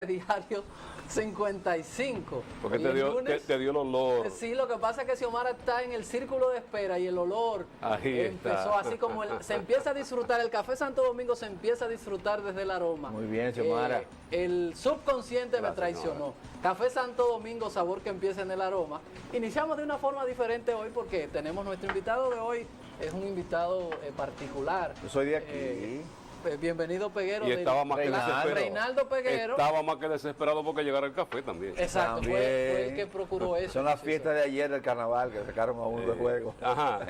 Diario 55. Porque Y te el dio, lunes, te dio el olor. Sí, lo que pasa es que Xiomara está en el círculo de espera y el olor Ahí empezó está. así como se empieza a disfrutar, el café Santo Domingo se empieza a disfrutar desde el aroma. Muy bien, Xiomara. El subconsciente me Gracias, traicionó. Café Santo Domingo, sabor que empieza en el aroma. Iniciamos de una forma diferente hoy porque tenemos nuestro invitado de hoy, es un invitado particular. Yo soy de aquí. Bienvenido Peguero. Y estaba más que desesperado. Reinaldo Peguero. Estaba más que desesperado porque llegara el café también. Exacto, fue el que procuró eso. Son las fiestas de ayer del carnaval que sacaron a uno de juego. Ajá.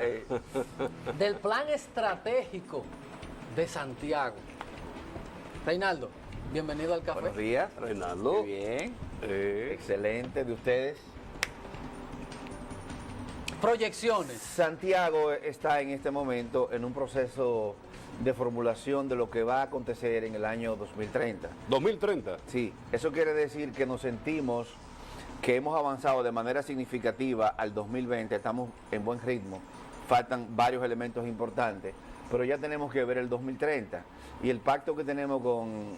Del plan estratégico de Santiago. Reinaldo, bienvenido al café. Buenos días. Reinaldo. Muy bien. Excelente de ustedes. Proyecciones. Santiago está en este momento en un proceso de formulación de lo que va a acontecer en el año 2030. 2030. Sí, eso quiere decir que nos sentimos que hemos avanzado de manera significativa al 2020, estamos en buen ritmo, faltan varios elementos importantes, pero ya tenemos que ver el 2030 y el pacto que tenemos con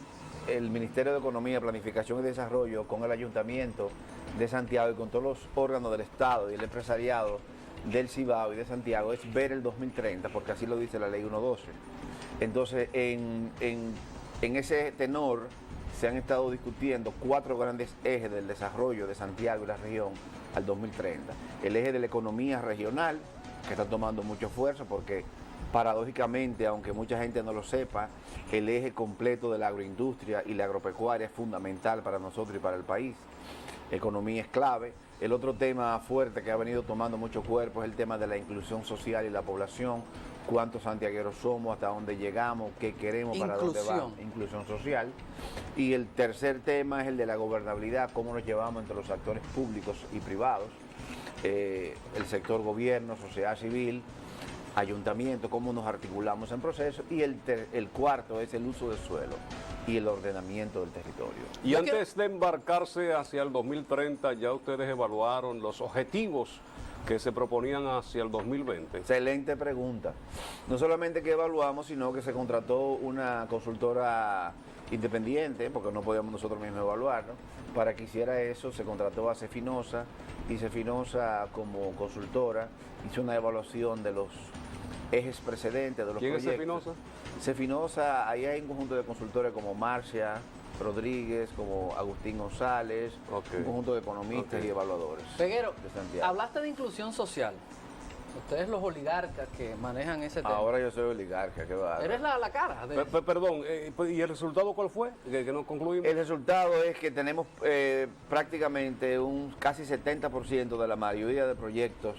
el Ministerio de Economía, Planificación y Desarrollo, con el Ayuntamiento de Santiago y con todos los órganos del Estado y el empresariado del Cibao y de Santiago es ver el 2030, porque así lo dice la Ley 112. Entonces, en ese tenor se han estado discutiendo 4 grandes ejes del desarrollo de Santiago y la región al 2030. El eje de la economía regional, que está tomando mucho fuerza porque paradójicamente, aunque mucha gente no lo sepa, el eje completo de la agroindustria y la agropecuaria es fundamental para nosotros y para el país. Economía es clave. El otro tema fuerte que ha venido tomando mucho cuerpo es el tema de la inclusión social y la población. Cuántos santiagueros somos, hasta dónde llegamos, qué queremos, para dónde vamos. Inclusión social. Y el tercer tema es el de la gobernabilidad, cómo nos llevamos entre los actores públicos y privados, el sector gobierno, sociedad civil, ayuntamiento, cómo nos articulamos en proceso. Y el cuarto es el uso del suelo y el ordenamiento del territorio. Y antes de embarcarse hacia el 2030, ya ustedes evaluaron los objetivos que se proponían hacia el 2020. Excelente pregunta. No solamente que evaluamos, sino que se contrató una consultora independiente, porque no podíamos nosotros mismos evaluarlo. Para que hiciera eso, se contrató a Cefinosa, y Cefinosa como consultora hizo una evaluación de los ejes precedentes de los proyectos. ¿Quién es Cefinosa? Cefinosa, ahí hay un conjunto de consultores como Marcia Rodríguez, como Agustín González, un conjunto de economistas y evaluadores. Peguero, de Santiago. Hablaste de inclusión social. Ustedes los oligarcas que manejan ese tema. Ahora yo soy oligarca, qué va. Eres la cara. Perdón, ¿y el resultado cuál fue? Que no concluimos. El resultado es que tenemos prácticamente un casi 70% de la mayoría de proyectos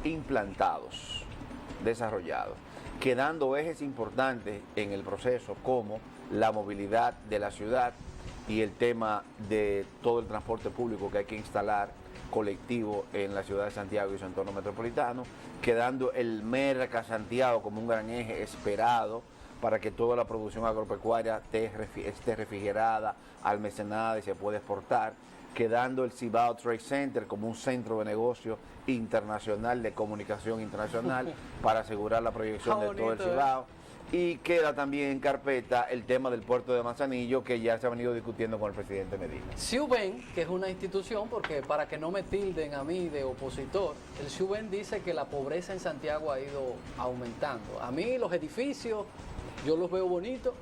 implantados, desarrollados, quedando ejes importantes en el proceso como la movilidad de la ciudad y el tema de todo el transporte público que hay que instalar colectivo en la ciudad de Santiago y su entorno metropolitano, quedando el Merca Santiago como un gran eje esperado para que toda la producción agropecuaria esté refrigerada, almacenada y se pueda exportar, quedando el Cibao Trade Center como un centro de negocio internacional, de comunicación internacional, para asegurar la proyección de todo el Cibao. Y queda también en carpeta el tema del puerto de Manzanillo, que ya se ha venido discutiendo con el presidente Medina. Siuben, que es una institución, porque para que no me tilden a mí de opositor, el Siuben dice que la pobreza en Santiago ha ido aumentando. A mí los edificios, yo los veo bonitos,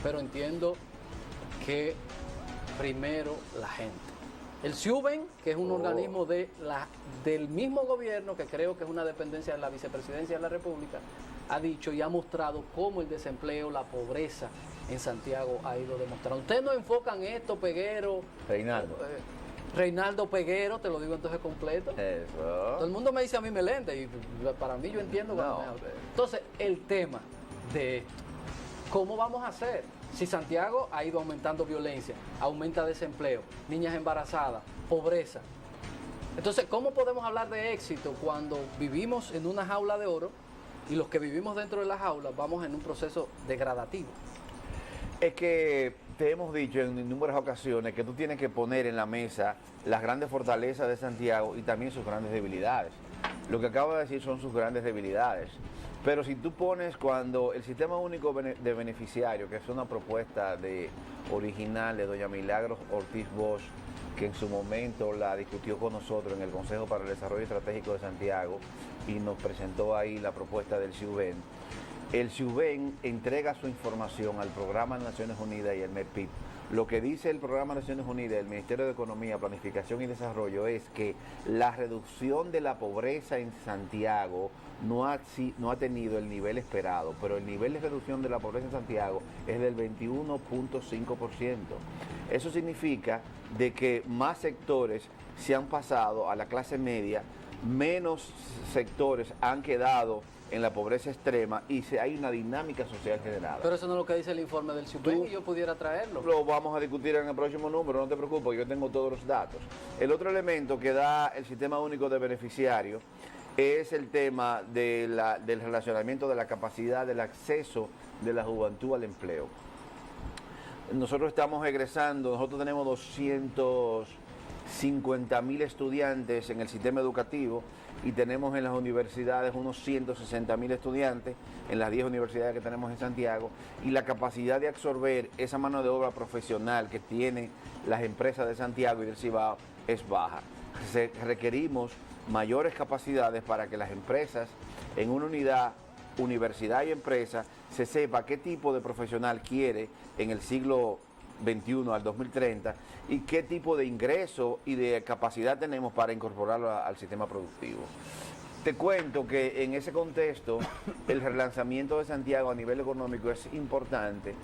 pero entiendo que primero la gente. El Siuben, que es un organismo del mismo gobierno, que creo que es una dependencia de la vicepresidencia de la República, ha dicho y ha mostrado cómo el desempleo, la pobreza en Santiago ha ido demostrando. Ustedes no enfocan esto, Peguero. Reinaldo. Reinaldo Peguero, te lo digo entonces completo. Eso. Todo el mundo me dice a mí Meléndez y para mí yo entiendo. No, entonces, el tema de esto, ¿cómo vamos a hacer? Si Santiago ha ido aumentando violencia, aumenta desempleo, niñas embarazadas, pobreza. Entonces, ¿cómo podemos hablar de éxito cuando vivimos en una jaula de oro y los que vivimos dentro de la jaula vamos en un proceso degradativo? Es que te hemos dicho en innumerables ocasiones que tú tienes que poner en la mesa las grandes fortalezas de Santiago y también sus grandes debilidades. Lo que acabo de decir son sus grandes debilidades, Pero si tú pones cuando el sistema único de beneficiario, que es una propuesta original de doña Milagros Ortiz Bosch, que en su momento la discutió con nosotros en el Consejo para el Desarrollo Estratégico de Santiago y nos presentó ahí la propuesta del CIUBEN. El CIUBEN entrega su información al Programa de Naciones Unidas y al MEPIP. Lo que dice el Programa de Naciones Unidas, el Ministerio de Economía, Planificación y Desarrollo es que la reducción de la pobreza en Santiago no ha tenido el nivel esperado, pero el nivel de reducción de la pobreza en Santiago es del 21.5%. Eso significa de que más sectores se han pasado a la clase media, menos sectores han quedado en la pobreza extrema y hay una dinámica social generada. Pero eso no es lo que dice el informe del CIUBEN y yo pudiera traerlo. Lo vamos a discutir en el próximo número, no te preocupes, yo tengo todos los datos. El otro elemento que da el Sistema Único de Beneficiarios es el tema del relacionamiento de la capacidad del acceso de la juventud al empleo. Nosotros estamos egresando, nosotros tenemos 250.000 estudiantes en el sistema educativo y tenemos en las universidades unos 160.000 estudiantes en las 10 universidades que tenemos en Santiago, y la capacidad de absorber esa mano de obra profesional que tienen las empresas de Santiago y del Cibao es baja. Requerimos mayores capacidades para que las empresas en una unidad, universidad y empresa, se sepa qué tipo de profesional quiere en el siglo XXI al 2030 y qué tipo de ingreso y de capacidad tenemos para incorporarlo al sistema productivo. Te cuento que en ese contexto el relanzamiento de Santiago a nivel económico es importante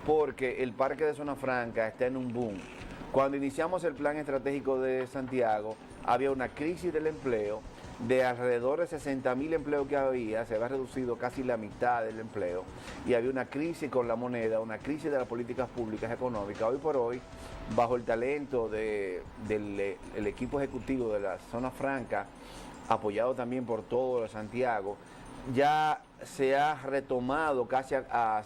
porque el parque de Zona Franca está en un boom. Cuando iniciamos el plan estratégico de Santiago había una crisis del empleo de alrededor de 60.000 empleos que había, se había reducido casi la mitad del empleo y había una crisis con la moneda, una crisis de las políticas públicas económicas. Hoy por hoy, bajo el talento del equipo ejecutivo de la Zona Franca, apoyado también por todo de Santiago, ya se ha retomado casi a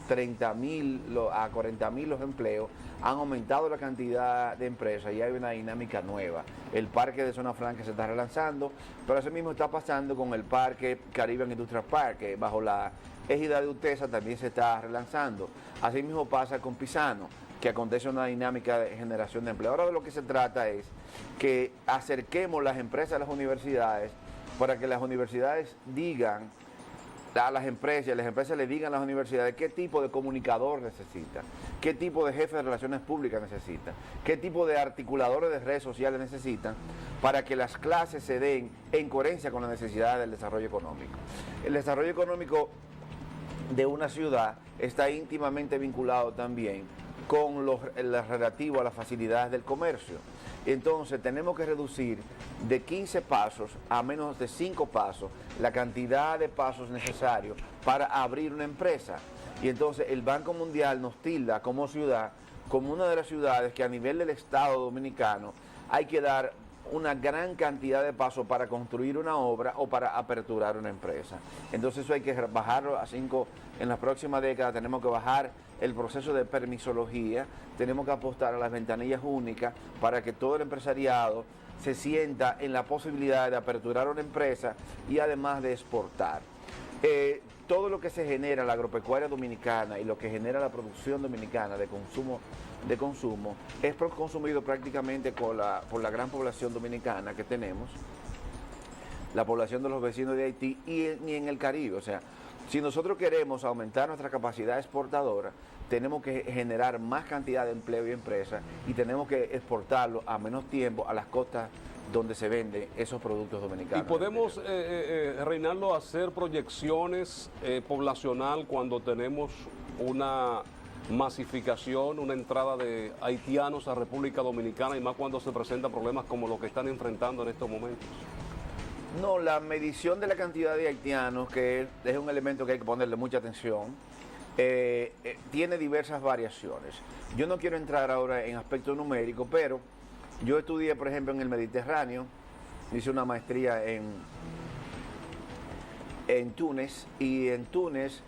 30.000, a 40.000 los empleos, han aumentado la cantidad de empresas y hay una dinámica nueva. El parque de Zona Franca se está relanzando, pero eso mismo está pasando con el parque Caribbean Industrial Park, que bajo la égida de UTESA también se está relanzando. Así mismo pasa con Pisano, que acontece una dinámica de generación de empleo. Ahora de lo que se trata es que acerquemos las empresas a las universidades para que las universidades digan a las empresas, y las empresas le digan a las universidades qué tipo de comunicador necesitan, qué tipo de jefe de relaciones públicas necesitan, qué tipo de articuladores de redes sociales necesitan para que las clases se den en coherencia con las necesidades del desarrollo económico. El desarrollo económico de una ciudad está íntimamente vinculado también con lo relativo a las facilidades del comercio. Entonces tenemos que reducir de 15 pasos a menos de 5 pasos la cantidad de pasos necesarios para abrir una empresa. Y entonces el Banco Mundial nos tilda como ciudad, como una de las ciudades que a nivel del Estado dominicano hay que dar una gran cantidad de pasos para construir una obra o para aperturar una empresa. Entonces eso hay que bajarlo a 5, en la próxima década tenemos que bajar el proceso de permisología, tenemos que apostar a las ventanillas únicas para que todo el empresariado se sienta en la posibilidad de aperturar una empresa y además de exportar. Todo lo que se genera la agropecuaria dominicana y lo que genera la producción dominicana de consumo es consumido prácticamente por la gran población dominicana que tenemos, la población de los vecinos de Haití y en el Caribe. O sea, si nosotros queremos aumentar nuestra capacidad exportadora, tenemos que generar más cantidad de empleo y empresas y tenemos que exportarlo a menos tiempo a las costas donde se venden esos productos dominicanos. Y podemos, Reinaldo, hacer proyecciones poblacional cuando tenemos una masificación, una entrada de haitianos a República Dominicana y más cuando se presentan problemas como los que están enfrentando en estos momentos. No, la medición de la cantidad de haitianos, que es un elemento que hay que ponerle mucha atención, tiene diversas variaciones. Yo no quiero entrar ahora en aspectos numéricos, pero yo estudié, por ejemplo, en el Mediterráneo, hice una maestría en Túnez, y en Túnez,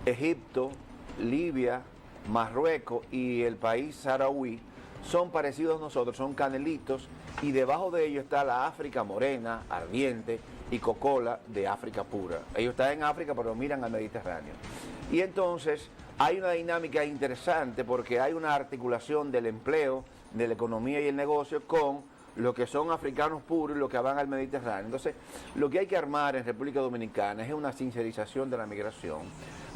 Egipto, Libia, Marruecos y el país saharaui son parecidos a nosotros, son canelitos, y debajo de ellos está la África morena, ardiente, y Coca-Cola de África pura. Ellos están en África, pero miran al Mediterráneo. Y entonces hay una dinámica interesante porque hay una articulación del empleo, de la economía y el negocio con lo que son africanos puros y los que van al Mediterráneo. Entonces, lo que hay que armar en República Dominicana es una sincerización de la migración,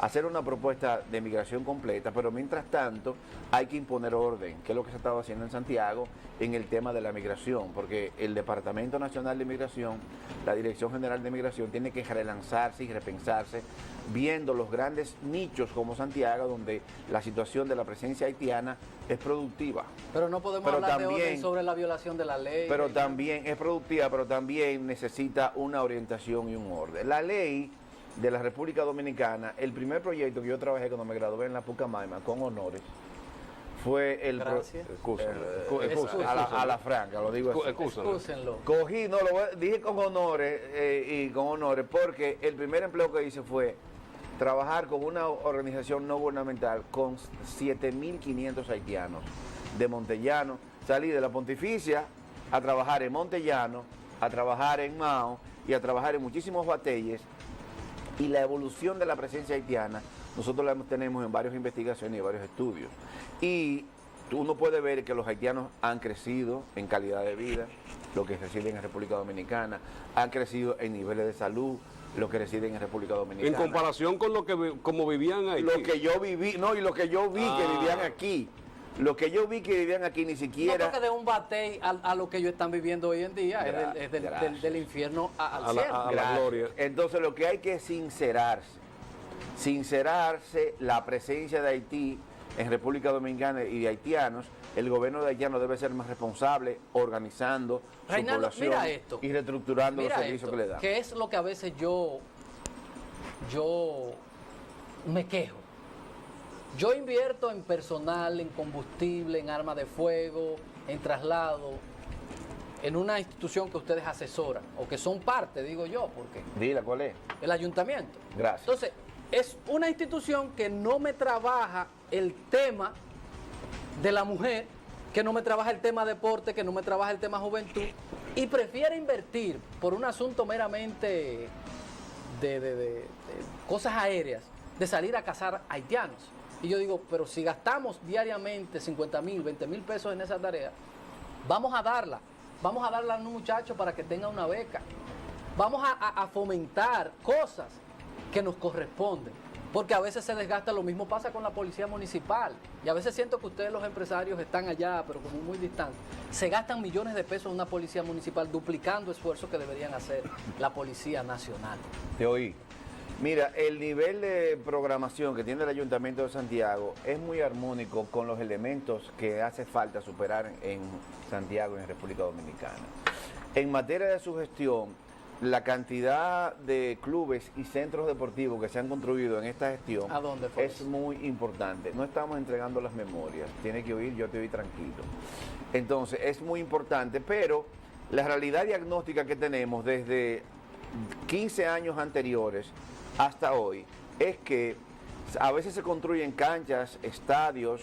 hacer una propuesta de migración completa, pero mientras tanto hay que imponer orden, que es lo que se estaba haciendo en Santiago en el tema de la migración, porque el Departamento Nacional de Migración, la Dirección General de Migración, tiene que relanzarse y repensarse, viendo los grandes nichos como Santiago, donde la situación de la presencia haitiana es productiva. Pero no podemos hablar de orden sobre la violación de la ley. Pero también es productiva, pero también necesita una orientación y un orden. La ley de la República Dominicana, el primer proyecto que yo trabajé cuando me gradué en la Pucamaima con honores, fue el... Gracias. A la franca, lo digo así. Excúsenlo. Cogí, no, dije con honores, y con honores, porque el primer empleo que hice fue trabajar con una organización no gubernamental con 7.500 haitianos de Montellano. Salí de la Pontificia a trabajar en Montellano, a trabajar en Mao y a trabajar en muchísimos batalles. Y la evolución de la presencia haitiana, nosotros la tenemos en varias investigaciones y varios estudios. Y uno puede ver que los haitianos han crecido en calidad de vida, los que residen en República Dominicana, han crecido en niveles de salud, los que residen en República Dominicana. En comparación con lo que como vivían en Haití. Lo que yo viví, no, y lo que yo vi que vivían aquí. Lo que yo vi que vivían aquí ni siquiera... No, porque de un batey a lo que ellos están viviendo hoy en día es del infierno al cielo. A la gloria. Entonces lo que hay que es sincerarse la presencia de Haití en República Dominicana y de haitianos. El gobierno de haitiano debe ser más responsable organizando Reinaldo, su población y reestructurando los servicios que le dan. ¿Qué es lo que a veces yo me quejo? Yo invierto en personal, en combustible, en armas de fuego, en traslado, en una institución que ustedes asesoran, o que son parte, digo yo, porque... Dila, ¿cuál es? El ayuntamiento. Gracias. Entonces, es una institución que no me trabaja el tema de la mujer, que no me trabaja el tema deporte, que no me trabaja el tema juventud, y prefiere invertir por un asunto meramente de cosas aéreas, de salir a cazar haitianos. Y yo digo, pero si gastamos diariamente 50.000, 20.000 pesos en esa tarea, vamos a darla a un muchacho para que tenga una beca. Vamos a fomentar cosas que nos corresponden, porque a veces se desgasta. Lo mismo pasa con la policía municipal, y a veces siento que ustedes los empresarios están allá, pero como muy distantes. Se gastan millones de pesos en una policía municipal, duplicando esfuerzos que deberían hacer la Policía Nacional. Te oí. Mira, el nivel de programación que tiene el Ayuntamiento de Santiago es muy armónico con los elementos que hace falta superar en Santiago y en República Dominicana. En materia de su gestión, la cantidad de clubes y centros deportivos que se han construido en esta gestión es muy importante. No estamos entregando las memorias, tiene que oír, yo te oí tranquilo. Entonces, es muy importante, pero la realidad diagnóstica que tenemos desde 15 años anteriores hasta hoy es que a veces se construyen canchas, estadios,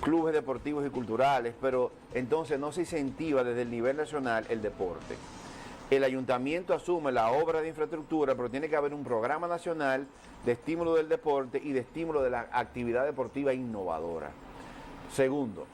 clubes deportivos y culturales, pero entonces no se incentiva desde el nivel nacional el deporte. El ayuntamiento asume la obra de infraestructura, pero tiene que haber un programa nacional de estímulo del deporte y de estímulo de la actividad deportiva innovadora. Segundo,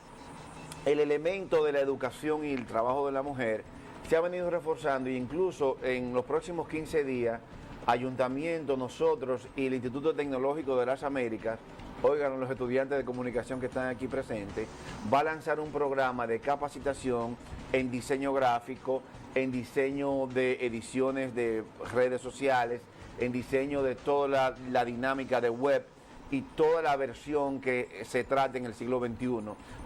el elemento de la educación y el trabajo de la mujer se ha venido reforzando, e incluso en los próximos 15 días, ayuntamiento, nosotros y el Instituto Tecnológico de las Américas, oigan los estudiantes de comunicación que están aquí presentes, va a lanzar un programa de capacitación en diseño gráfico, en diseño de ediciones de redes sociales, en diseño de toda la dinámica de web y toda la versión que se trate en el siglo XXI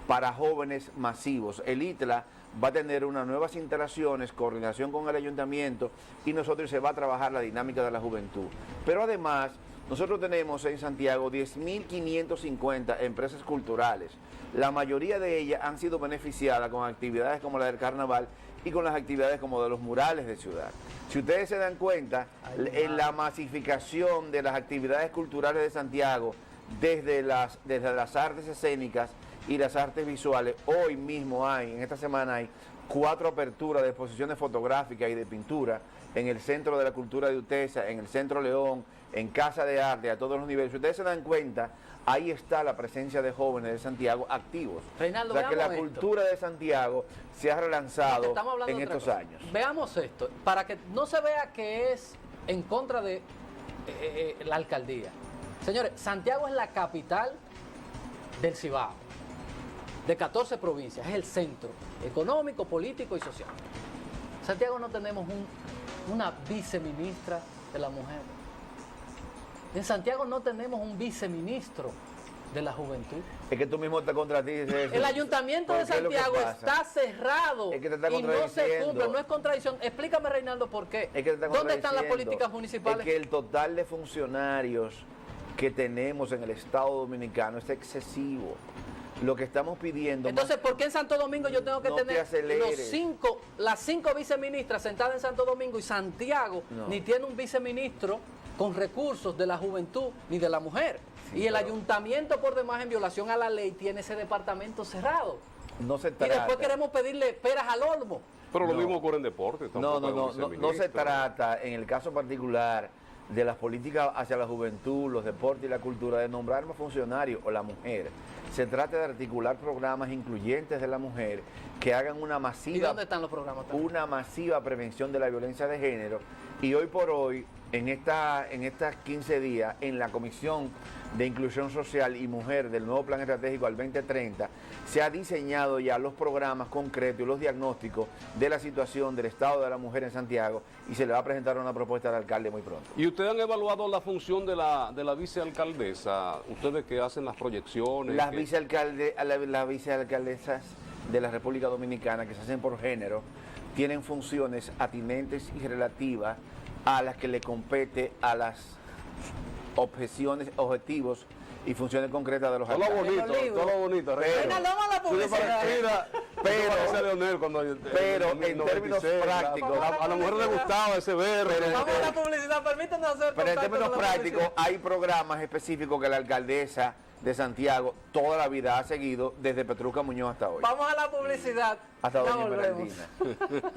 para jóvenes masivos. El ITLA va a tener unas nuevas instalaciones, coordinación con el ayuntamiento, y nosotros se va a trabajar la dinámica de la juventud. Pero además, nosotros tenemos en Santiago 10.550 empresas culturales. La mayoría de ellas han sido beneficiadas con actividades como la del carnaval y con las actividades como de los murales de ciudad. Si ustedes se dan cuenta, en la masificación de las actividades culturales de Santiago, desde las artes escénicas y las artes visuales. Hoy mismo en esta semana hay 4 aperturas de exposiciones fotográficas y de pintura en el Centro de la Cultura de Utesa, en el Centro León, en Casa de Arte, a todos los niveles. Si ustedes se dan cuenta, ahí está la presencia de jóvenes de Santiago activos. Reinaldo, o sea que la veamos cultura de Santiago se ha relanzado Estamos hablando en de otra estos cosa. años. Veamos esto, para que no se vea que es en contra de la alcaldía. Señores, Santiago es la capital del Cibao, de 14 provincias, es el centro económico, político y social. Santiago no tenemos una viceministra de la mujer. En Santiago no tenemos un viceministro de la juventud. Es que tú mismo te contradices. El ayuntamiento de Santiago está cerrado es que te está y no se contradiciendo. cumple, no es contradicción. Explícame, Reinaldo, por qué. Es que te está ¿Dónde están las contradiciendo. políticas municipales? Es que el total de funcionarios que tenemos en el Estado Dominicano es excesivo. Lo que estamos pidiendo... Entonces, ¿por qué en Santo Domingo yo tengo que No te tener aceleres. las 5 viceministras sentadas en Santo Domingo y Santiago No. ni tiene un viceministro con recursos de la juventud ni de la mujer? Sí, y el pero- ayuntamiento, por demás, en violación a la ley, tiene ese departamento cerrado. No se Y trata... después queremos pedirle peras al olmo. Pero lo No. mismo ocurre en deporte. No, tampoco hay un no se viceministro. trata, en el caso particular de las políticas hacia la juventud, los deportes y la cultura, de nombrar más funcionarios o la mujer. Se trata de articular programas incluyentes de la mujer que hagan una ¿Y masiva, dónde están los programas también? una masiva prevención de la violencia de género. Y hoy por hoy, en estas 15 días, en la Comisión de Inclusión Social y Mujer del nuevo Plan Estratégico al 2030, se ha diseñado ya los programas concretos y los diagnósticos de la situación del estado de la mujer en Santiago, y se le va a presentar una propuesta al alcalde muy pronto. ¿Y ustedes han evaluado la función de la vicealcaldesa? Ustedes que hacen las proyecciones. Las que- vicealcaldesas de la República Dominicana, que se hacen por género, tienen funciones atinentes y relativas a las que le compete a las objetivos y funciones concretas de los Todo lo alcaldes. bonito, libros. todo lo bonito. Pero- Reinaldo, vamos a la publicidad. Pero, Leonel cuando pero en términos prácticos- a la mujer le gustaba ese verde. Vamos a la publicidad, permítanos hacer Pero en contacto términos con la prácticos, publicidad. hay programas específicos que la alcaldesa de Santiago toda la vida ha seguido desde Petruca Muñoz hasta hoy. Vamos a la publicidad. Hasta Ya doña volvemos. Esmeraldina.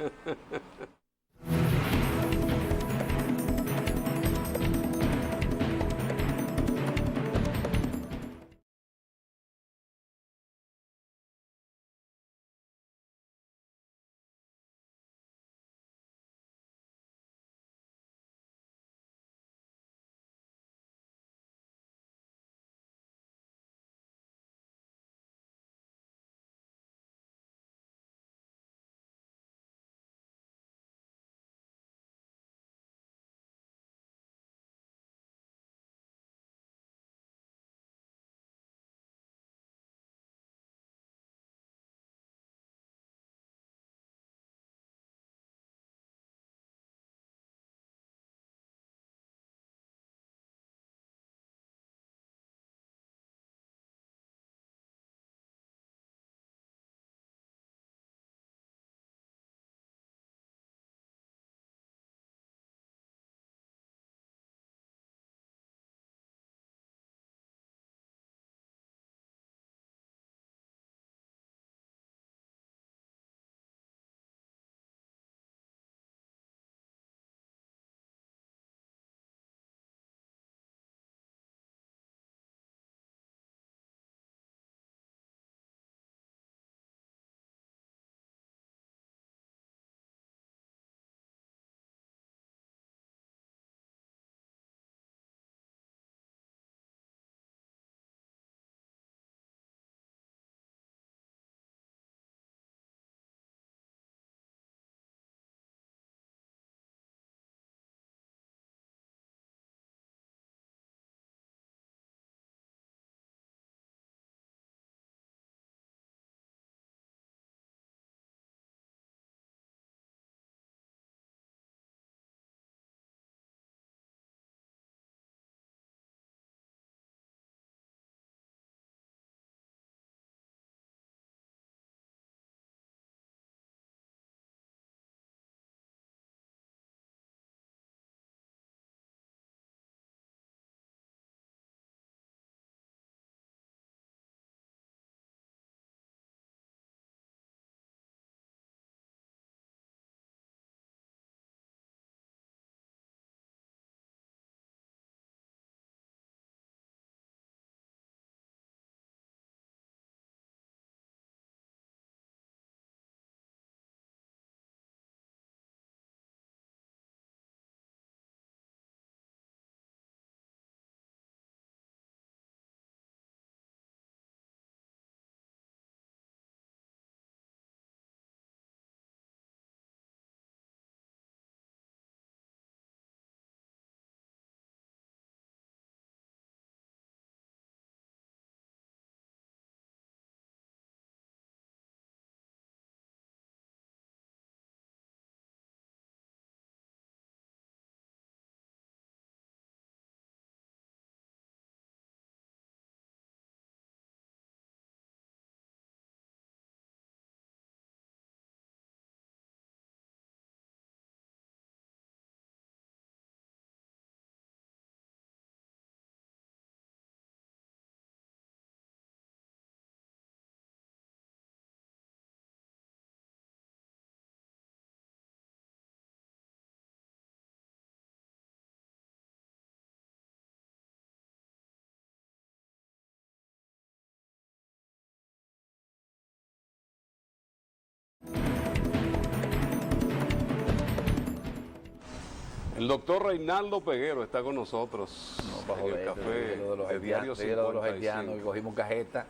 El doctor Reinaldo Peguero está con nosotros en el café lo de los de Diario haitianos, que 55. cogimos cajeta.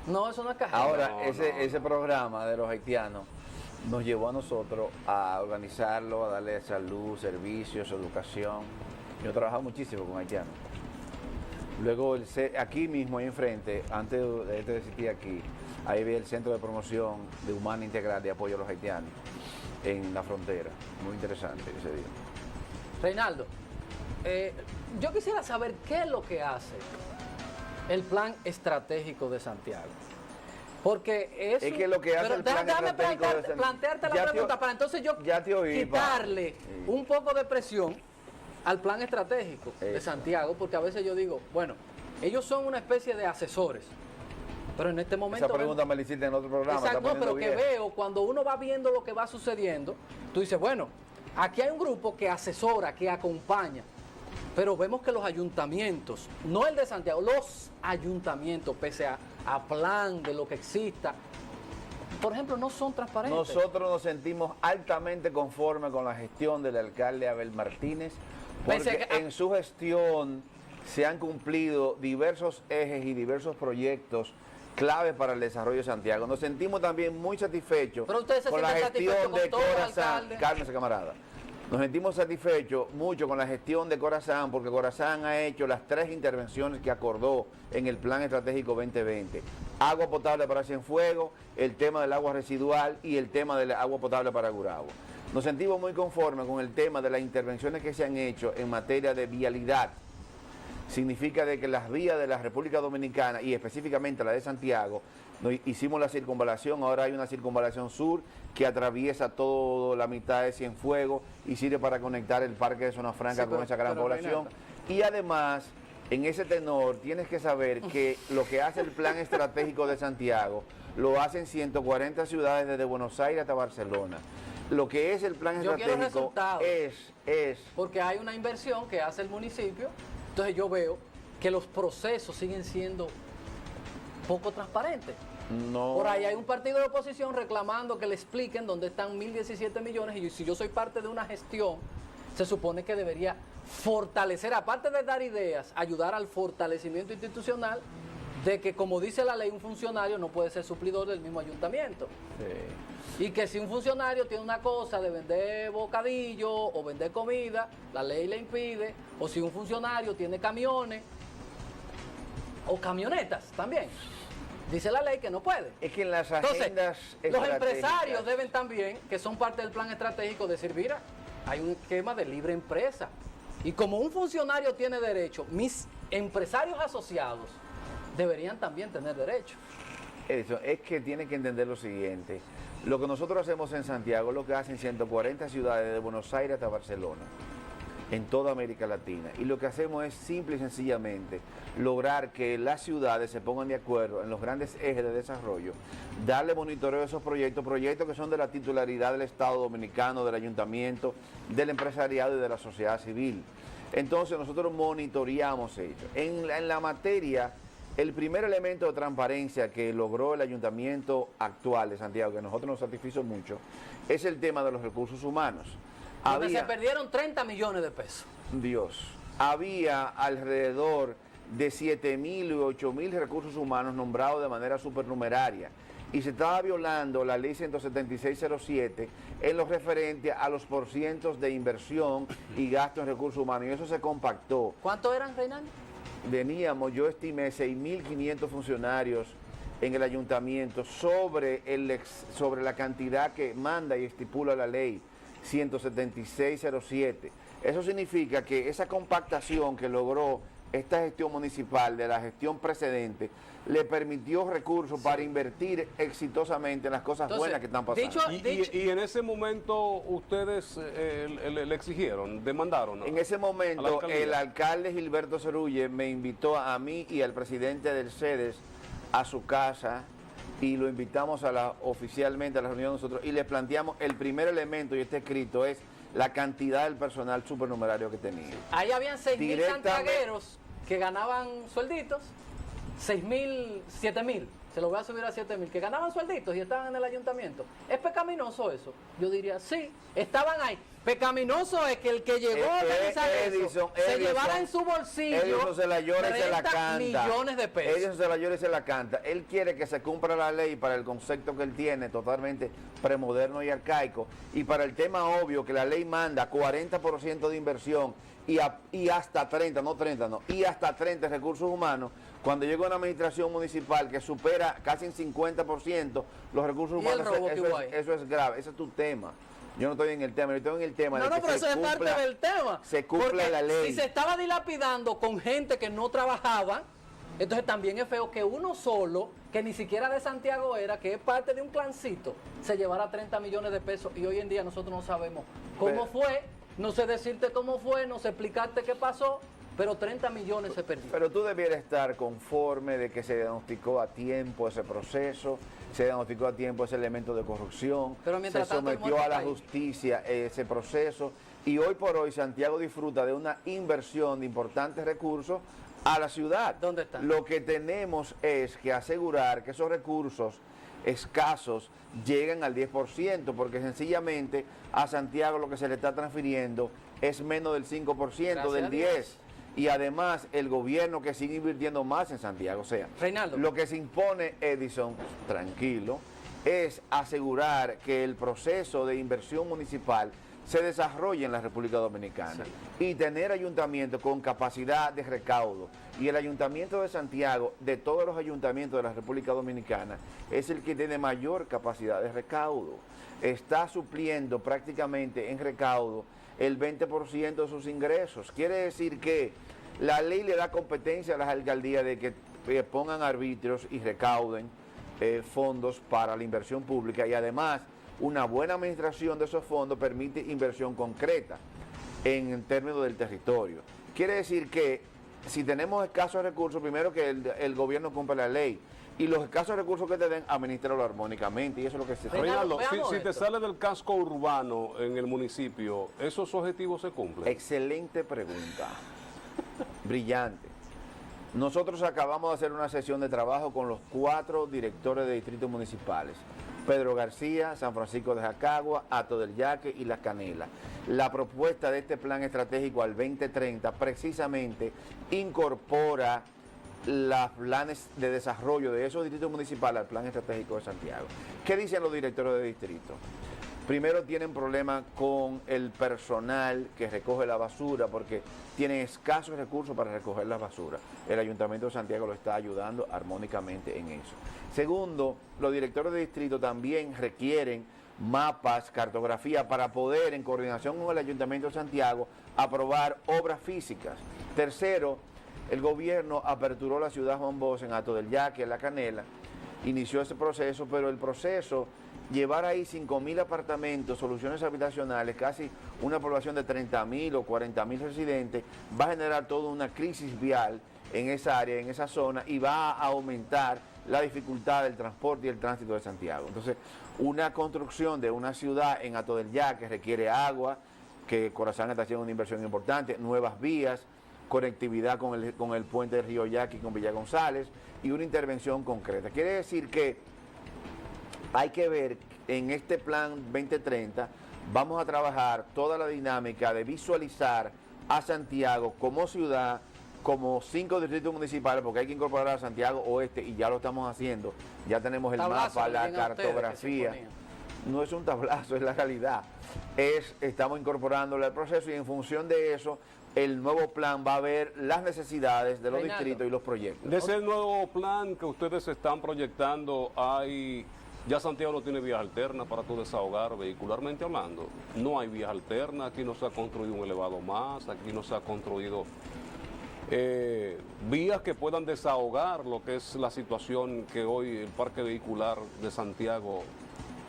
No, es una cajeta. Ahora, No, ese programa de los haitianos nos llevó a nosotros a organizarlo, a darle salud, servicios, educación. Yo he trabajado muchísimo con haitianos. Luego, aquí mismo, ahí enfrente, antes de existir aquí, ahí había el Centro de Promoción de Humana Integral de Apoyo a los Haitianos en la frontera. Muy interesante ese día. Reinaldo, yo quisiera saber qué es lo que hace el plan estratégico de Santiago. Porque eso, es que lo que hace el plan estratégico de Santiago, plantearte la pregunta para entonces yo quitarle un poco de presión al plan estratégico de Santiago, porque a veces yo digo, bueno, ellos son una especie de asesores, pero en este momento... Esa pregunta me la hiciste en otro programa. Exacto, no, pero que veo, cuando uno va viendo lo que va sucediendo, tú dices, bueno, aquí hay un grupo que asesora, que acompaña, pero vemos que los ayuntamientos, no el de Santiago, los ayuntamientos, pese a plan de lo que exista, por ejemplo, no son transparentes. Nosotros nos sentimos altamente conformes con la gestión del alcalde Abel Martínez, porque en su gestión se han cumplido diversos ejes y diversos proyectos claves para el desarrollo de Santiago. Nos sentimos también muy satisfechos con la gestión de Corazán. Cálmese, camarada. Nos sentimos satisfechos mucho con la gestión de Corazán, porque Corazán ha hecho las 3 intervenciones que acordó en el Plan Estratégico 2020. Agua potable para Cienfuegos, el tema del agua residual y el tema del agua potable para Gurabo. Nos sentimos muy conformes con el tema de las intervenciones que se han hecho en materia de vialidad. Significa de que las vías de la República Dominicana y específicamente la de Santiago, hicimos la circunvalación, ahora hay una circunvalación sur que atraviesa toda la mitad de Cienfuegos y sirve para conectar el parque de Zona Franca con esa gran población. Y además, en ese tenor, tienes que saber que lo que hace el plan estratégico de Santiago, lo hacen 140 ciudades desde Buenos Aires hasta Barcelona. Lo que es el plan estratégico es... Porque hay una inversión que hace el municipio, entonces yo veo que los procesos siguen siendo poco transparentes. No. Por ahí hay un partido de oposición reclamando que le expliquen dónde están 1.017 millones y si yo soy parte de una gestión, se supone que debería fortalecer, aparte de dar ideas, ayudar al fortalecimiento institucional de que, como dice la ley, un funcionario no puede ser suplidor del mismo ayuntamiento. Sí. Y que si un funcionario tiene una cosa de vender bocadillo o vender comida, la ley le impide, o si un funcionario tiene camiones o camionetas también. Dice la ley que no puede. Es que en las Entonces, agendas los empresarios deben también, que son parte del plan estratégico, decir, mira, hay un esquema de libre empresa. Y como un funcionario tiene derecho, mis empresarios asociados deberían también tener derecho. Eso, es que tiene que entender lo siguiente. Lo que nosotros hacemos en Santiago es lo que hacen 140 ciudades de Buenos Aires hasta Barcelona, en toda América Latina. Y lo que hacemos es simple y sencillamente lograr que las ciudades se pongan de acuerdo en los grandes ejes de desarrollo, darle monitoreo a esos proyectos que son de la titularidad del Estado Dominicano, del Ayuntamiento, del empresariado y de la sociedad civil. Entonces nosotros monitoreamos ello. En la materia, el primer elemento de transparencia que logró el ayuntamiento actual de Santiago, que a nosotros nos satisfizo mucho, es el tema de los recursos humanos. Donde se perdieron 30 millones de pesos. Había alrededor de 7.000 u 8.000 recursos humanos nombrados de manera supernumeraria y se estaba violando la ley 17607 en lo referente a los porcientos de inversión y gasto en recursos humanos, y eso se compactó. ¿Cuántos eran, Reinaldo? Yo estimé 6.500 funcionarios en el ayuntamiento sobre la cantidad que manda y estipula la ley 17607. Eso significa que esa compactación que logró esta gestión municipal de la gestión precedente le permitió recursos para invertir exitosamente en las cosas buenas que están pasando. Y en ese momento ustedes le exigieron, demandaron, ¿no? En ese momento el alcalde Gilberto Cerulle me invitó a mí y al presidente del CEDES a su casa y lo invitamos oficialmente a la reunión de nosotros y le planteamos el primer elemento, y este escrito es la cantidad del personal supernumerario que tenía. Ahí habían 6.000 santiagueros que ganaban suelditos, 6.000, 7.000 se lo voy a subir a 7.000, que ganaban suelditos y estaban en el ayuntamiento. ¿Es pecaminoso eso? Yo diría, sí, estaban ahí. Pecaminoso es que el que llegó a organizar eso se llevara en su bolsillo Edison se la llora y se la 30 canta. millones de pesos. Edison se la llora y se la canta. Él quiere que se cumpla la ley para el concepto que él tiene, totalmente premoderno y arcaico, y para el tema obvio que la ley manda 40% de inversión y hasta 30, no 30, no, y hasta 30 recursos humanos. Cuando llega una administración municipal que supera casi en 50% los recursos ¿Y el humanos, robo que hubo ahí? eso es grave, ese es tu tema. Yo no estoy en el tema, yo estoy en el tema No, de no, que pero eso es parte del tema. se cumpla Porque la ley. si se estaba dilapidando con gente que no trabajaba, entonces también es feo que uno solo, que ni siquiera de Santiago era, que es parte de un clancito, se llevara 30 millones de pesos y hoy en día nosotros no sabemos cómo fue, no sé decirte cómo fue, no sé explicarte qué pasó, pero 30 millones se perdieron. Pero tú debieras estar conforme de que se diagnosticó a tiempo ese proceso, se diagnosticó a tiempo ese elemento de corrupción, Pero se mientras tanto, el sometió a la muerto justicia ese proceso, y hoy por hoy Santiago disfruta de una inversión de importantes recursos a la ciudad. ¿Dónde están? Lo que tenemos es que asegurar que esos recursos escasos lleguen al 10%, porque sencillamente a Santiago lo que se le está transfiriendo es menos del 5%, Gracias del a Dios. 10%. Y además el gobierno que sigue invirtiendo más en Santiago. O sea, Reinaldo. lo que se impone, Edison, tranquilo, es asegurar que el proceso de inversión municipal se desarrolle en la República Dominicana y tener ayuntamientos con capacidad de recaudo. Y el ayuntamiento de Santiago, de todos los ayuntamientos de la República Dominicana, es el que tiene mayor capacidad de recaudo. Está supliendo prácticamente en recaudo el 20% de sus ingresos. Quiere decir que la ley le da competencia a las alcaldías de que pongan arbitrios y recauden fondos para la inversión pública, y además una buena administración de esos fondos permite inversión concreta en términos del territorio. Quiere decir que si tenemos escasos recursos, primero que el gobierno cumple la ley, y los escasos recursos que te den, administrarlo armónicamente, y eso es lo que se Reinaldo, Reinaldo, veamos si te esto. sale del casco urbano en el municipio, ¿esos objetivos se cumplen? Excelente pregunta. Brillante. Nosotros acabamos de hacer una sesión de trabajo con los 4 directores de distritos municipales: Pedro García, San Francisco de Jacagua, Hato del Yaque y La Canela. La propuesta de este plan estratégico al 2030 precisamente incorpora los planes de desarrollo de esos distritos municipales al plan estratégico de Santiago. ¿Qué dicen los directores de distrito? Primero, tienen problemas con el personal que recoge la basura porque tienen escasos recursos para recoger la basura. El Ayuntamiento de Santiago lo está ayudando armónicamente en eso. Segundo, los directores de distrito también requieren mapas, cartografía para poder, en coordinación con el Ayuntamiento de Santiago, aprobar obras físicas. Tercero, el gobierno aperturó la ciudad Juan Bosch en Hato del Yaque, en La Canela, inició ese proceso, pero el proceso, llevar ahí 5.000 apartamentos, soluciones habitacionales, casi una población de 30.000 o 40.000 residentes, va a generar toda una crisis vial en esa área, en esa zona, y va a aumentar la dificultad del transporte y el tránsito de Santiago. Entonces, una construcción de una ciudad en Hato del Yaque requiere agua, que Corazán está haciendo una inversión importante, nuevas vías, conectividad con el puente de Río Yaqui con Villa González y una intervención concreta. Quiere decir que hay que ver en este plan 2030, vamos a trabajar toda la dinámica de visualizar a Santiago como ciudad, como 5 distritos municipales, porque hay que incorporar a Santiago Oeste y ya lo estamos haciendo. Ya tenemos el Tablazo mapa, que la tienen ustedes que se cartografía. ponían. No es un tablazo, es la realidad. Estamos incorporándole al proceso y en función de eso, el nuevo plan va a ver las necesidades de los Reinaldo. distritos y los proyectos. De ese nuevo plan que ustedes están proyectando, ya Santiago no tiene vías alternas para tu desahogar vehicularmente hablando. No hay vías alternas, aquí no se ha construido un elevado más, aquí no se ha construido vías que puedan desahogar lo que es la situación que hoy el parque vehicular de Santiago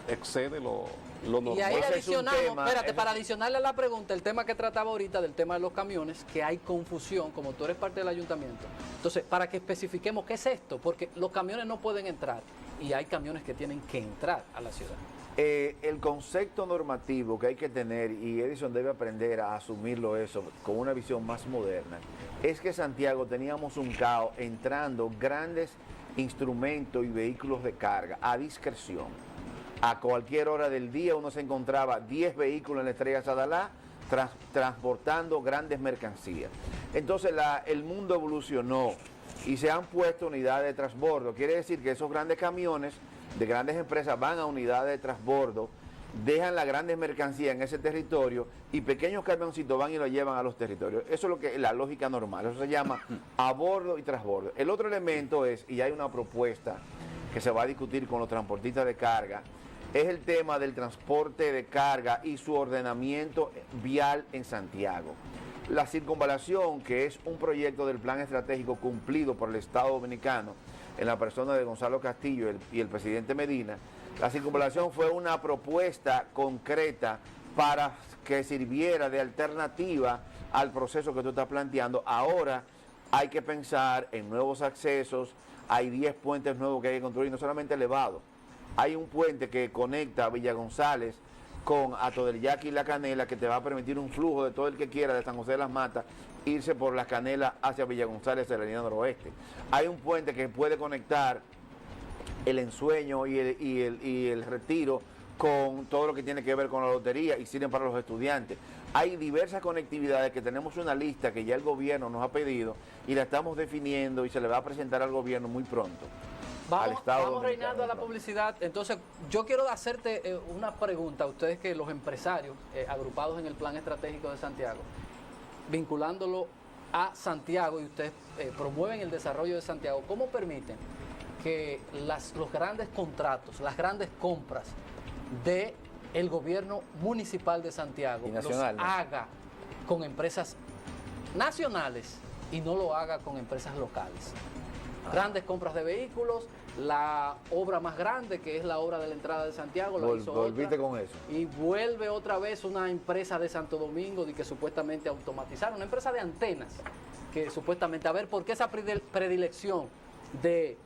excede lo normal. Y ahí Ese es un adicionamos, tema, espérate, ese- para adicionarle a la pregunta, el tema que trataba ahorita del tema de los camiones, que hay confusión, como tú eres parte del ayuntamiento. Entonces, para que especifiquemos qué es esto, porque los camiones no pueden entrar y hay camiones que tienen que entrar a la ciudad. El concepto normativo que hay que tener, y Edison debe aprender a asumirlo eso con una visión más moderna, es que Santiago teníamos un caos entrando grandes instrumentos y vehículos de carga a discreción. A cualquier hora del día uno se encontraba 10 vehículos en la Estrella Sadalá transportando grandes mercancías. Entonces el mundo evolucionó y se han puesto unidades de transbordo. Quiere decir que esos grandes camiones de grandes empresas van a unidades de transbordo, dejan las grandes mercancías en ese territorio y pequeños camioncitos van y lo llevan a los territorios. Eso es lo que es la lógica normal, eso se llama a bordo y transbordo. El otro elemento es, y hay una propuesta que se va a discutir con los transportistas de carga, es el tema del transporte de carga y su ordenamiento vial en Santiago. La circunvalación, que es un proyecto del plan estratégico cumplido por el Estado Dominicano, en la persona de Gonzalo Castillo y el presidente Medina, la circunvalación fue una propuesta concreta para que sirviera de alternativa al proceso que tú estás planteando. Ahora hay que pensar en nuevos accesos, hay 10 puentes nuevos que hay que construir, no solamente elevados. Hay un puente que conecta a Villa González con Hato del Yaqui y La Canela, que te va a permitir un flujo de todo el que quiera de San José de las Matas irse por Las Canelas hacia Villa González de la línea noroeste. Hay un puente que puede conectar el Ensueño y el Retiro con todo lo que tiene que ver con la lotería y sirven para los estudiantes. Hay diversas conectividades que tenemos una lista que ya el gobierno nos ha pedido y la estamos definiendo y se le va a presentar al gobierno muy pronto. Vamos Reinaldo, a la publicidad. Entonces, yo quiero hacerte una pregunta a ustedes, que los empresarios agrupados en el Plan Estratégico de Santiago, vinculándolo a Santiago, y ustedes promueven el desarrollo de Santiago, ¿cómo permiten que los grandes contratos, las grandes compras del gobierno municipal de Santiago los haga con empresas nacionales y no lo haga con empresas locales? Grandes compras de vehículos, la obra más grande, que es la obra de la entrada de Santiago, la hizo volviste otra, con eso. y vuelve otra vez una empresa de Santo Domingo de que supuestamente automatizaron, una empresa de antenas, que supuestamente, a ver, ¿por qué esa predilección de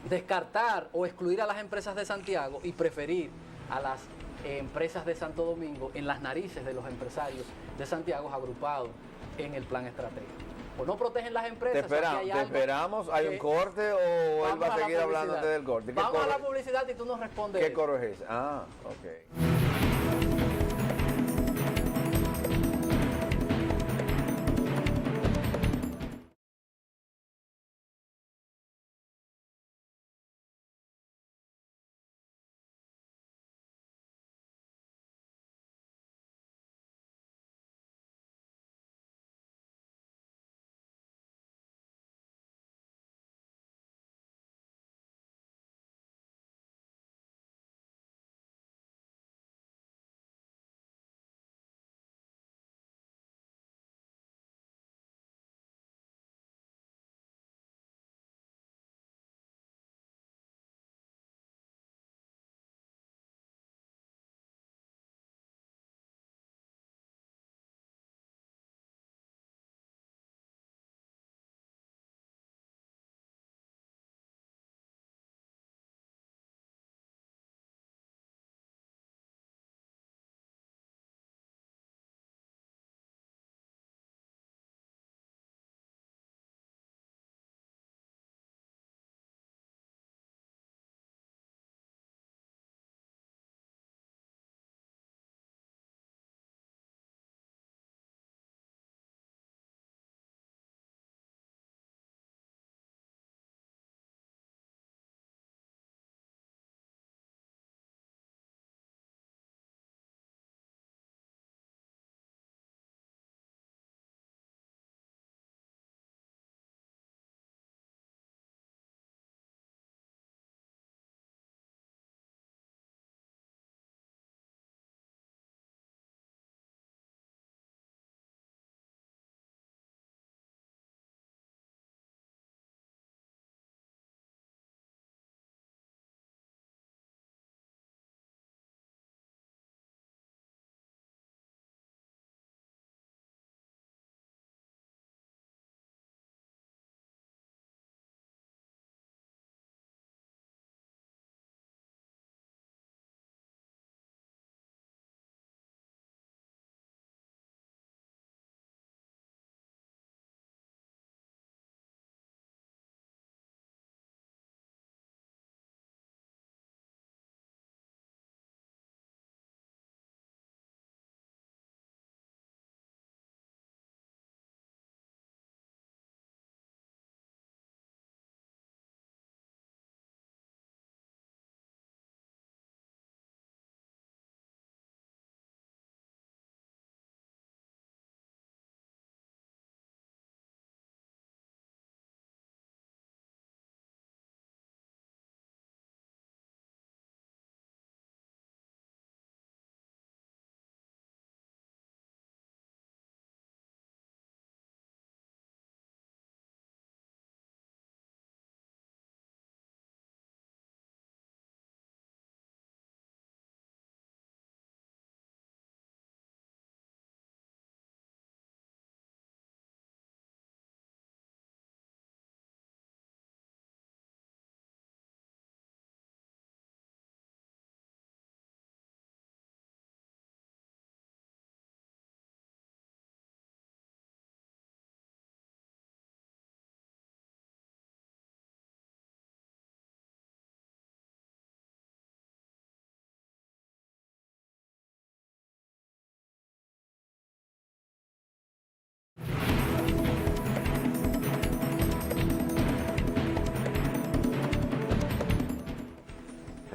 descartar o excluir a las empresas de Santiago y preferir a las empresas de Santo Domingo en las narices de los empresarios de Santiago agrupados en el plan estratégico? ¿O no protegen las empresas? Te esperamos, ¿hay un corte o él va a seguir hablando del corte? Vamos a la publicidad y tú nos respondes. ¿Qué coro es ese? Ah, ok.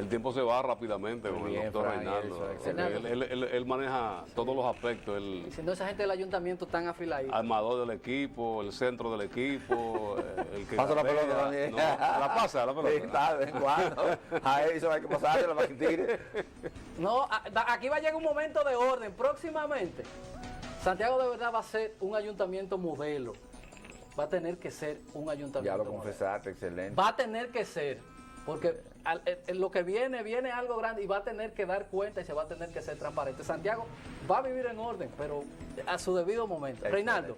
tiempo se va rápidamente con Muy el bien, doctor Fran, Reinaldo. eso, excelente. Él maneja todos los aspectos. El Y si no, esa gente del ayuntamiento están afiladitos. armador del equipo, el centro del equipo, el que Pasa la gapea. pelota también. No, la pasa, la pelota. Sí, está, de vez en cuando. A eso hay que pasársela para que tire. No, aquí va a llegar un momento de orden. Próximamente, Santiago de verdad va a ser un ayuntamiento modelo. Va a tener que ser un ayuntamiento Ya lo modelo. confesaste, excelente. Va a tener que ser, porque lo que viene algo grande y va a tener que dar cuenta y se va a tener que ser transparente. Santiago va a vivir en orden, pero a su debido momento. Excelente. Reinaldo,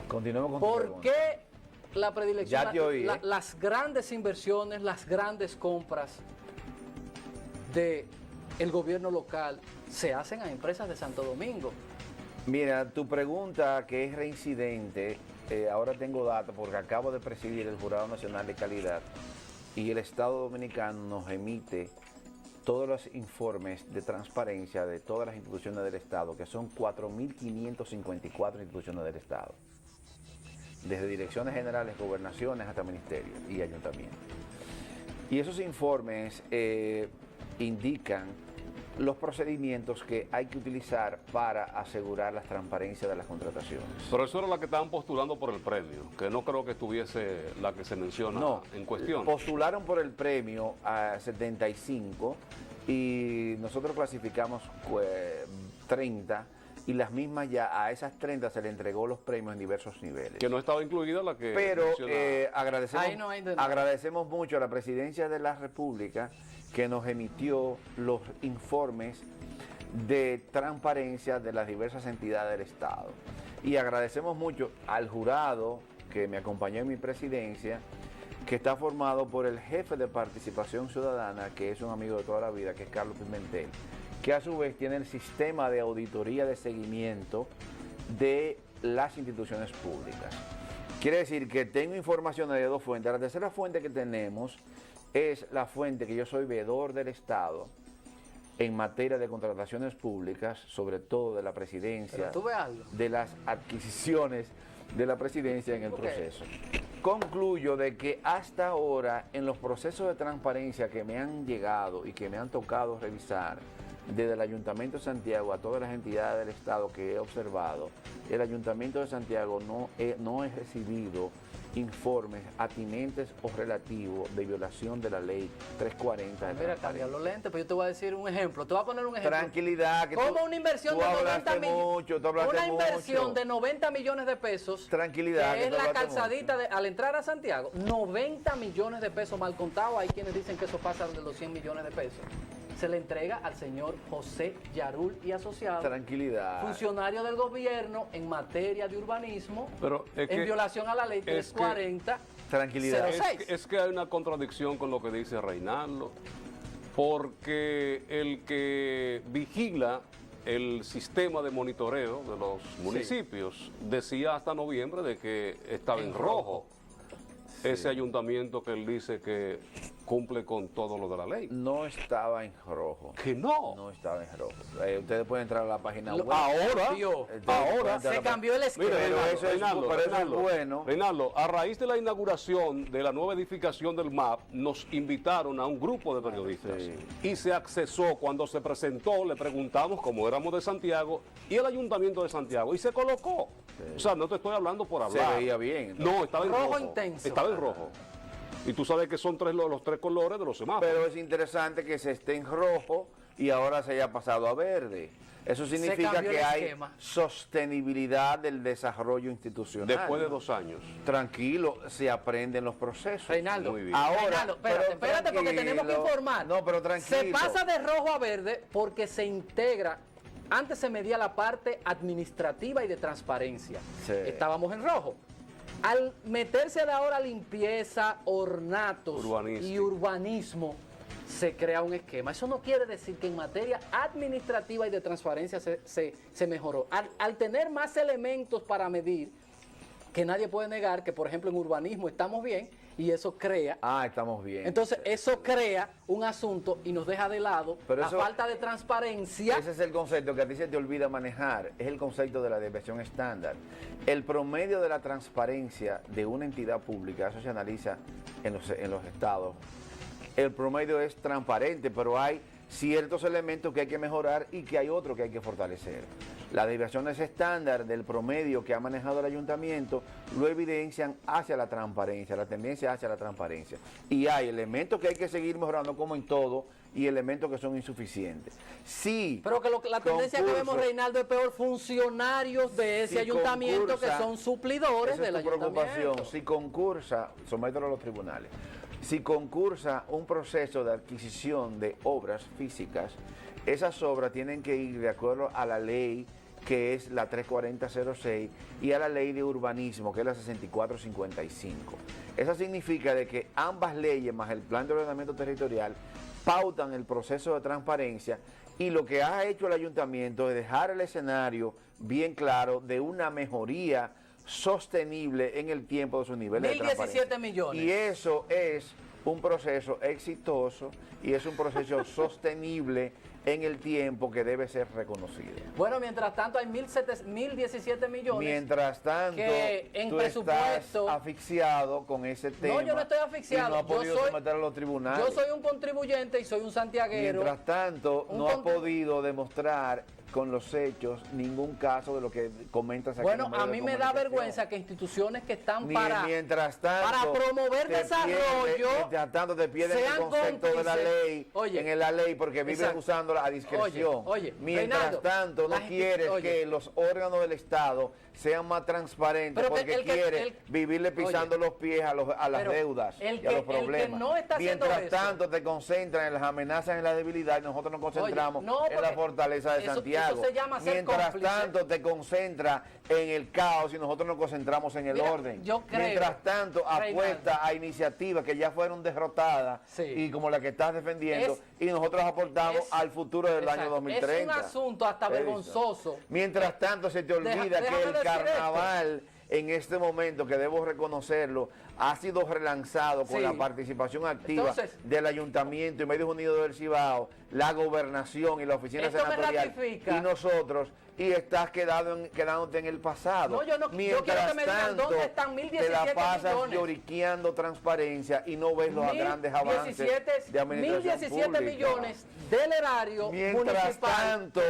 Continuemos con tu ¿por pregunta. qué la predilección, Ya te oí, las grandes inversiones, las grandes compras del gobierno local se hacen a empresas de Santo Domingo? Mira, tu pregunta que es reincidente, ahora tengo datos porque acabo de presidir el Jurado Nacional de Calidad y el Estado Dominicano nos emite todos los informes de transparencia de todas las instituciones del Estado, que son 4.554 instituciones del Estado, desde direcciones generales, gobernaciones hasta ministerios y ayuntamientos. Y esos informes indican los procedimientos que hay que utilizar para asegurar la transparencia de las contrataciones. Pero eso era la que estaban postulando por el premio, que no creo que estuviese la que se menciona No, en cuestión. postularon por el premio a 75 y nosotros clasificamos 30 y las mismas ya a esas 30 se le entregó los premios en diversos niveles. Que no estaba incluida la que Pero menciona- Ahí no hay de nada. agradecemos mucho a la Presidencia de la República que nos emitió los informes de transparencia de las diversas entidades del Estado. Y agradecemos mucho al jurado que me acompañó en mi presidencia, que está formado por el jefe de participación ciudadana, que es un amigo de toda la vida, que es Carlos Pimentel, que a su vez tiene el sistema de auditoría de seguimiento de las instituciones públicas. Quiere decir que tengo información de dos fuentes. La tercera fuente que tenemos es la fuente que yo soy veedor del Estado en materia de contrataciones públicas, sobre todo de la presidencia, Pero tú ves algo. de las adquisiciones de la presidencia en el Ok. proceso. Concluyo de que hasta ahora, en los procesos de transparencia que me han llegado y que me han tocado revisar, desde el Ayuntamiento de Santiago a todas las entidades del Estado que he observado, el Ayuntamiento de Santiago no he recibido informes atinentes o relativos de violación de la ley 340 de Mira, transparencia. cambia los lentes, pero yo te voy a decir un ejemplo. Te voy a poner un ejemplo. Tranquilidad, que Como una inversión tú de 90 hablaste millones. mucho, tú hablaste Una inversión mucho. de 90 millones de pesos. Tranquilidad, Que que es tú la hablaste calzadita al entrar a Santiago. 90 millones de pesos mal contados. Hay quienes dicen que eso pasa de los 100 millones de pesos. Se le entrega al señor José Yarul y asociados, Tranquilidad. funcionario del gobierno en materia de urbanismo, Pero es en que- violación a la ley es que- 340. Tranquilidad. Cero. Es que hay una contradicción con lo que dice Reinaldo, porque el que vigila el sistema de monitoreo de los municipios decía hasta noviembre de que estaba en rojo ese ayuntamiento que él dice que cumple con todo lo de la ley. No estaba en rojo. Que no. No estaba en rojo. Ustedes pueden entrar a la página web. Ahora, Dios. Ustedes pueden ahora entrar a Se la cambió el esquema. Mira, Pero eso es- Reinaldo, pero eso es Reinaldo, bueno. Reinaldo, a raíz de la inauguración de la nueva edificación del MAP, nos invitaron a un grupo de periodistas Sí. y se accesó. Cuando se presentó, le preguntamos cómo éramos de Santiago y el ayuntamiento de Santiago y se colocó. O sea, no te estoy hablando por Se hablar. veía bien, ¿no? No, estaba en Rojo rojo. intenso. Estaba en rojo. Y tú sabes que son los tres colores de los semáforos. Pero es interesante que se esté en rojo y ahora se haya pasado a verde. Eso significa cambió que el hay esquema. sostenibilidad del desarrollo institucional. Después de 2 años. Tranquilo, se aprenden los procesos. Reinaldo, Muy bien. Ahora, Reinaldo, pero espérate, porque tenemos que tranquilo. informar. No, pero tranquilo. Se pasa de rojo a verde porque se integra. Antes se medía la parte administrativa y de transparencia. Sí. Estábamos en rojo. Al meterse de ahora limpieza, ornatos Urbanística. y urbanismo, se crea un esquema. Eso no quiere decir que en materia administrativa y de transparencia se mejoró. Al tener más elementos para medir, que nadie puede negar que, por ejemplo, en urbanismo estamos bien y eso crea. Estamos bien. Entonces, eso crea un asunto y nos deja de lado Pero la eso- falta de transparencia. Ese es el concepto que a ti se te olvida manejar, es el concepto de la desviación estándar. El promedio de la transparencia de una entidad pública, eso se analiza en los estados, el promedio es transparente, pero hay ciertos elementos que hay que mejorar y que hay otros que hay que fortalecer. Las desviaciones estándar del promedio que ha manejado el ayuntamiento lo evidencian hacia la transparencia, la tendencia hacia la transparencia. Y hay elementos que hay que seguir mejorando como en todo y elementos que son insuficientes. Sí, pero que la tendencia que vemos, Reinaldo, es peor funcionarios de ese ayuntamiento que son suplidores del ayuntamiento. Preocupación, si concursa, somételo a los tribunales. Si concursa un proceso de adquisición de obras físicas, esas obras tienen que ir de acuerdo a la ley que es la 34006 y a la ley de urbanismo que es la 6455. Eso significa de que ambas leyes más el plan de ordenamiento territorial pautan el proceso de transparencia y lo que ha hecho el ayuntamiento es dejar el escenario bien claro de una mejoría sostenible en el tiempo de sus niveles de transparencia. 1.017 millones. Y eso es un proceso exitoso y es un proceso sostenible en el tiempo que debe ser reconocido. Bueno, mientras tanto hay 1.017 millones. Mientras tanto, que en tú presupuesto estás asfixiado con ese tema. No, yo no estoy asfixiado. Y no has podido someter a los tribunales. Yo soy un contribuyente y soy un santiaguero. Mientras tanto, no has podido demostrar con los hechos ningún caso de lo que comentas aquí. Bueno, a mí me da vergüenza que instituciones que están para promover desarrollo, mientras tanto te pierden el concepto de la ley, en la ley, porque viven usándola a discreción. Mientras Reinaldo, tanto, no quieres que los órganos del Estado sean más transparentes porque quieres vivirle pisando los pies a las deudas y a los problemas. Mientras tanto, te concentras en las amenazas y en la debilidad y nosotros nos concentramos en la fortaleza de Santiago. Mientras tanto te concentras en el caos y nosotros nos concentramos en el orden. Mientras tanto apuesta a iniciativas que ya fueron derrotadas y como la que estás defendiendo y nosotros aportamos al futuro del año 2030. Es un asunto hasta vergonzoso. Mientras tanto se te olvida que el carnaval en este momento, que debo reconocerlo, ha sido relanzado con la participación activa del Ayuntamiento y Medios Unidos del Cibao, la gobernación y la oficina senatorial y nosotros, y estás quedándote en el pasado. No, yo quiero que me digan dónde están 1.017 te la pasas millones. Lloriqueando transparencia y no ves los grandes avances de administración 1.017 pública. millones del erario Mientras tanto,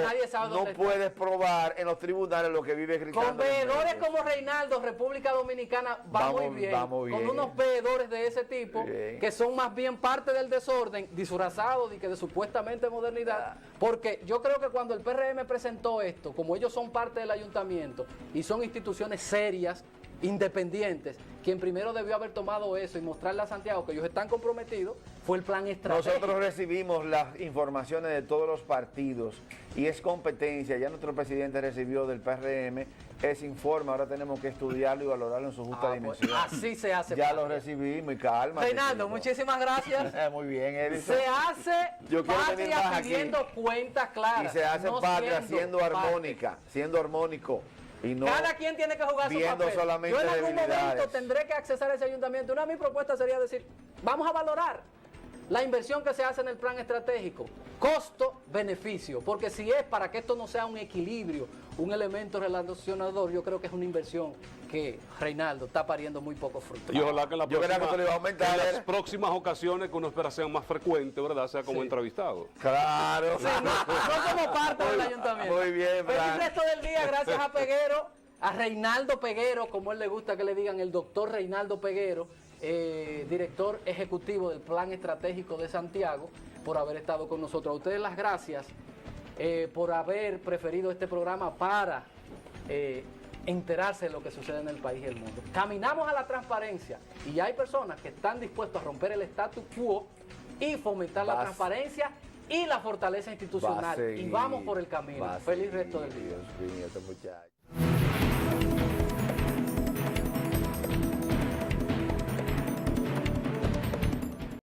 no puedes probar en los tribunales lo que vive gritando. Con veedores como Reinaldo, República Dominicana va muy bien. Con unos veedores de ese tipo que son más bien parte del desorden, disfrazados de supuestamente modernidad. Porque yo creo que cuando el PRM presentó esto, como ellos son parte del ayuntamiento y son instituciones serias, independientes, quien primero debió haber tomado eso y mostrarle a Santiago que ellos están comprometidos, fue el plan estratégico. Nosotros recibimos las informaciones de todos los partidos y es competencia. Ya nuestro presidente recibió del PRM ese informe, ahora tenemos que estudiarlo y valorarlo en su justa dimensión. Así se hace. Ya lo recibimos y calma. Reinaldo, muchísimas gracias. Muy bien, Edison. Se hace patria pidiendo cuentas claras. Y se hace patria siendo armónica, siendo armónico. Y no cada quien tiene que jugar su papel. Yo en algún momento tendré que accesar a ese ayuntamiento. Una de mis propuestas sería decir, vamos a valorar la inversión que se hace en el plan estratégico, costo-beneficio, porque si es para que esto no sea un equilibrio, un elemento relacionador, yo creo que es una inversión que Reinaldo está pariendo muy poco fruto. Y ojalá que en las próximas ocasiones que uno espera sean más frecuentes, ¿verdad? Sea como entrevistado. Claro. Sí, no como parte del ayuntamiento. Muy bien, el resto del día, gracias a Peguero, a Reinaldo Peguero, como él le gusta que le digan, el doctor Reinaldo Peguero, director ejecutivo del Plan Estratégico de Santiago, por haber estado con nosotros. A ustedes las gracias por haber preferido este programa para enterarse de lo que sucede en el país y el mundo. Caminamos a la transparencia y hay personas que están dispuestas a romper el status quo y fomentar la transparencia y la fortaleza institucional. Y vamos por el camino. Feliz resto del día. Dios mío, este muchacho.